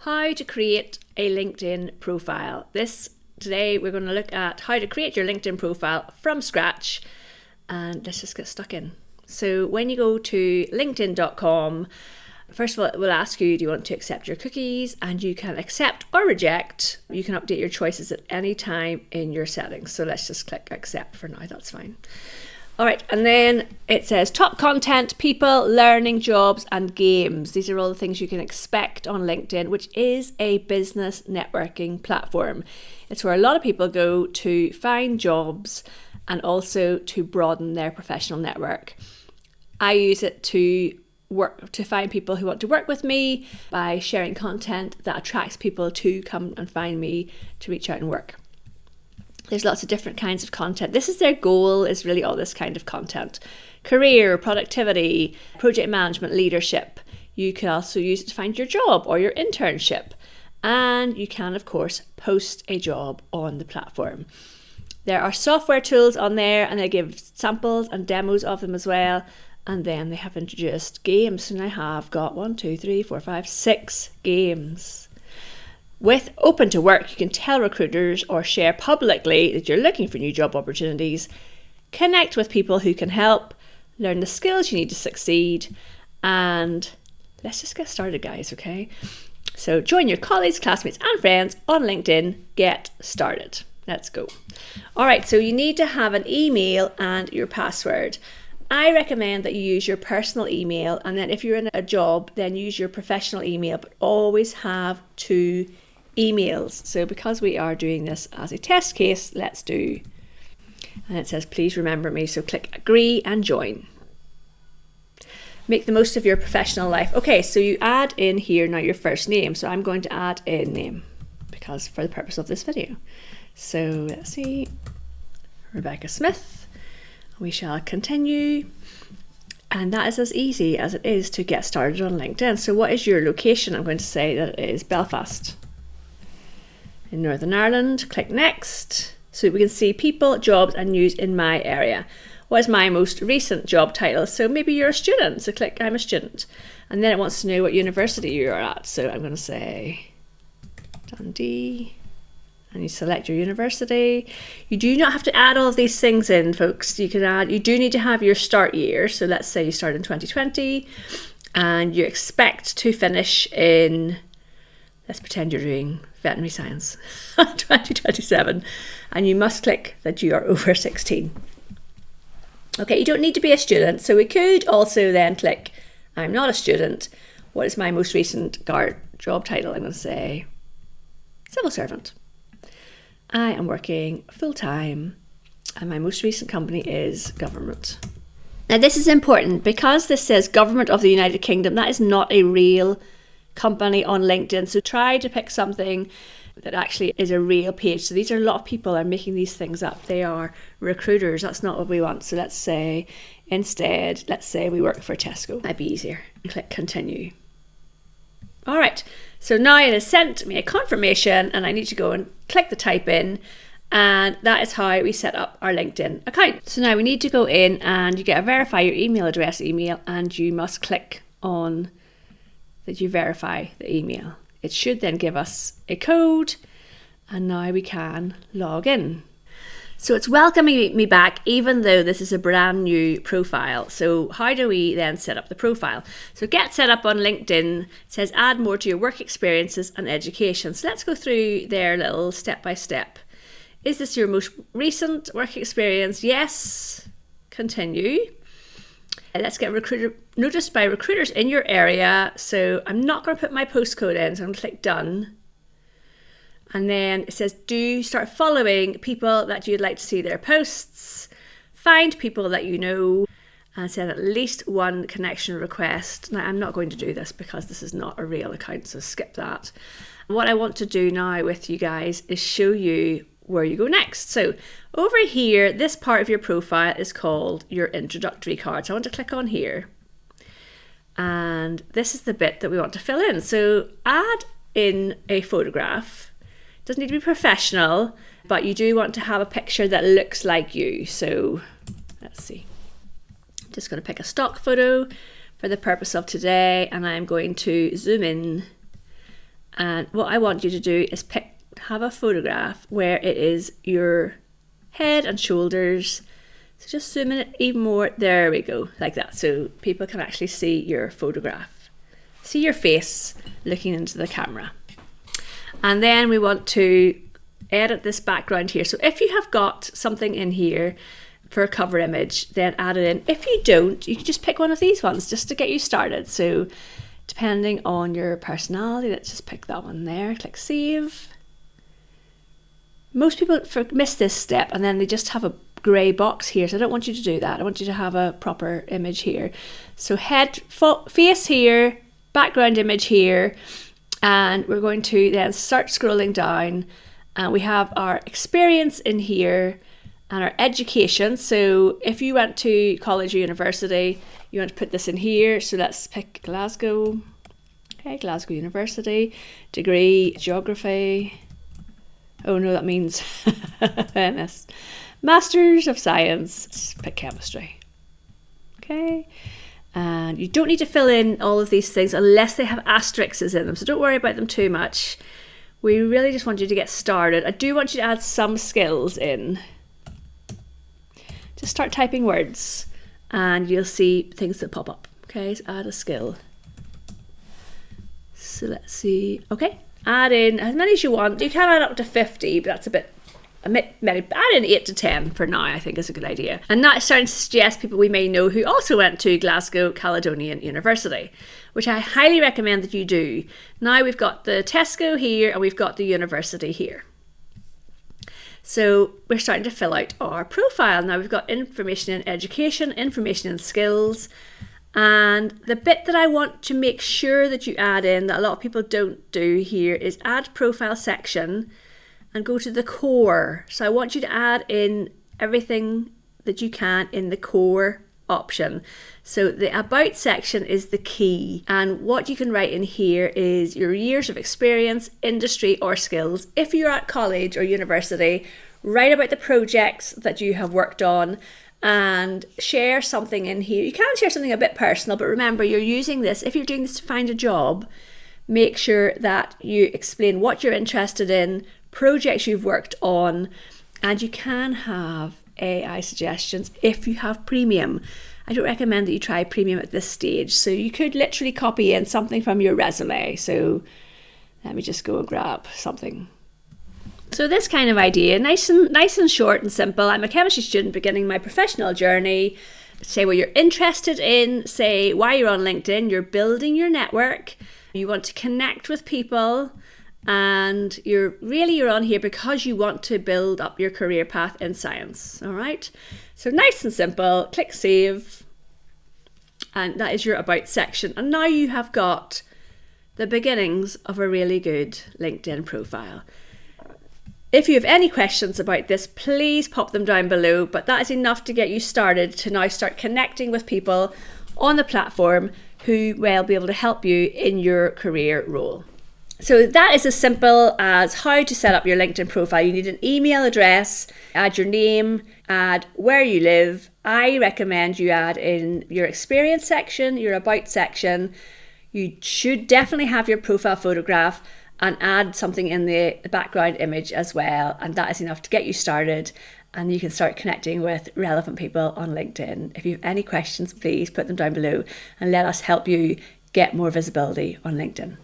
how to create a LinkedIn profile. Today we're going to look at how to create your LinkedIn profile from scratch, and let's just get stuck in. So when you go to linkedin.com, first of all, it will ask you, do you want to accept your cookies? And you can accept or reject. You can update your choices at any time in your settings. So let's just click accept for now, that's fine. All right, and then it says top content, people, learning, jobs, and games. These are all the things you can expect on LinkedIn, which is a business networking platform. It's where a lot of people go to find jobs and also to broaden their professional network. I use it to find people who want to work with me by sharing content that attracts people to come and find me to reach out and work. There's lots of different kinds of content. This is their goal, is really all this kind of content. Career, productivity, project management, leadership. You can also use it to find your job or your internship. And you can, of course, post a job on the platform. There are software tools on there, and they give samples and demos of them as well. And then they have introduced games. And I have got 6 games. With Open to Work, you can tell recruiters or share publicly that you're looking for new job opportunities, connect with people who can help, learn the skills you need to succeed, and let's just get started, guys, okay? So join your colleagues, classmates, and friends on LinkedIn. Get started. Let's go. All right, so you need to have an email and your password. I recommend that you use your personal email, and then if you're in a job, then use your professional email, but always have 2 emails. So because we are doing this as a test case, let's do. And it says, please remember me. So click agree and join. Make the most of your professional life. Okay, so you add in here now your first name. So I'm going to add in name because for the purpose of this video. So let's see, Rebecca Smith. We shall continue. And that is as easy as it is to get started on LinkedIn. So what is your location? I'm going to say that it is Belfast in Northern Ireland. Click next. So we can see people, jobs, and news in my area. What is my most recent job title? So maybe you're a student. So click I'm a student. And then it wants to know what university you're at. So I'm going to say Dundee. And you select your university. You do not have to add all of these things in, folks. You do need to have your start year. So let's say you start in 2020 and you expect to finish in, let's pretend you're doing veterinary science, 2027. And you must click that you are over 16. Okay, you don't need to be a student. So we could also then click, I'm not a student. What is my most recent job title? I'm going to say civil servant. I am working full-time and my most recent company is government. Now this is important because this says government of the United Kingdom. That is not a real company on LinkedIn. So try to pick something that actually is a real page. So these are a lot of people are making these things up. They are recruiters. That's not what we want. So let's say instead, let's say we work for Tesco. That'd be easier. Click continue. All right. So now it has sent me a confirmation and I need to go and click the type in, and that is how we set up our LinkedIn account. So now we need to go in and you get a verify your email address and you must click on that you verify the email. It should then give us a code and now we can log in. So it's welcoming me back even though this is a brand new profile. So how do we then set up the profile? So get set up on LinkedIn. It says add more to your work experiences and education. So let's go through their little step by step. Is this your most recent work experience? Yes. Continue. Let's get noticed by recruiters in your area. So I'm not going to put my postcode in, so I'm going to click done. And then it says, do start following people that you'd like to see their posts, find people that you know, and send at least 1 connection request. Now, I'm not going to do this because this is not a real account, so skip that. What I want to do now with you guys is show you where you go next. So over here, this part of your profile is called your introductory card. So I want to click on here. And this is the bit that we want to fill in. So add in a photograph. Doesn't need to be professional, but you do want to have a picture that looks like you. So let's see. I'm just going to pick a stock photo for the purpose of today, and I'm going to zoom in And what I want you to do is have a photograph where it is your head and shoulders. So just zoom in even more. There we go, like that. So people can actually see your photograph. See your face looking into the camera. And then we want to edit this background here. So if you have got something in here for a cover image, then add it in. If you don't, you can just pick one of these ones just to get you started. So depending on your personality, let's just pick that one there. Click save. Most people miss this step and then they just have a grey box here. So I don't want you to do that. I want you to have a proper image here. So face here, background image here. And we're going to then start scrolling down, and we have our experience in here and our education. So if you went to college or university, you want to put this in here. So let's pick Glasgow. Okay, Glasgow University. Degree, geography. Oh no, that means MS. Masters of Science. Let's pick chemistry. Okay. And you don't need to fill in all of these things unless they have asterisks in them. So don't worry about them too much. We really just want you to get started. I do want you to add some skills in. Just start typing words and you'll see things that pop up. Okay, so add a skill. So let's see. Okay, add in as many as you want. You can add up to 50, but that's a bit maybe add in 8 to 10 for now, I think is a good idea. And that is starting to suggest people we may know who also went to Glasgow Caledonian University, which I highly recommend that you do. Now we've got the Tesco here and we've got the university here. So we're starting to fill out our profile. Now we've got information in education, information in skills, and the bit that I want to make sure that you add in that a lot of people don't do here is add profile section and go to the core. So I want you to add in everything that you can in the core option. So the about section is the key, and what you can write in here is your years of experience, industry or skills. If you're at college or university, write about the projects that you have worked on and share something in here. You can share something a bit personal, but remember you're using this, if you're doing this to find a job, make sure that you explain what you're interested in, projects you've worked on, and you can have AI suggestions if you have premium. I don't recommend that you try premium at this stage. So you could literally copy in something from your resume. So let me just go and grab something. So this kind of idea, nice and short and simple. I'm a chemistry student beginning my professional journey. Say what you're interested in, say why you're on LinkedIn, you're building your network, you want to connect with people, and you're on here because you want to build up your career path in science. All right, so nice and simple. Click save, and that is your about section. And now you have got the beginnings of a really good LinkedIn profile. If you have any questions about this, please pop them down below, but that is enough to get you started to now start connecting with people on the platform who will be able to help you in your career role. So that is as simple as how to set up your LinkedIn profile. You need an email address, add your name, add where you live. I recommend you add in your experience section, your about section. You should definitely have your profile photograph and add something in the background image as well. And that is enough to get you started, and you can start connecting with relevant people on LinkedIn. If you have any questions, please put them down below and let us help you get more visibility on LinkedIn.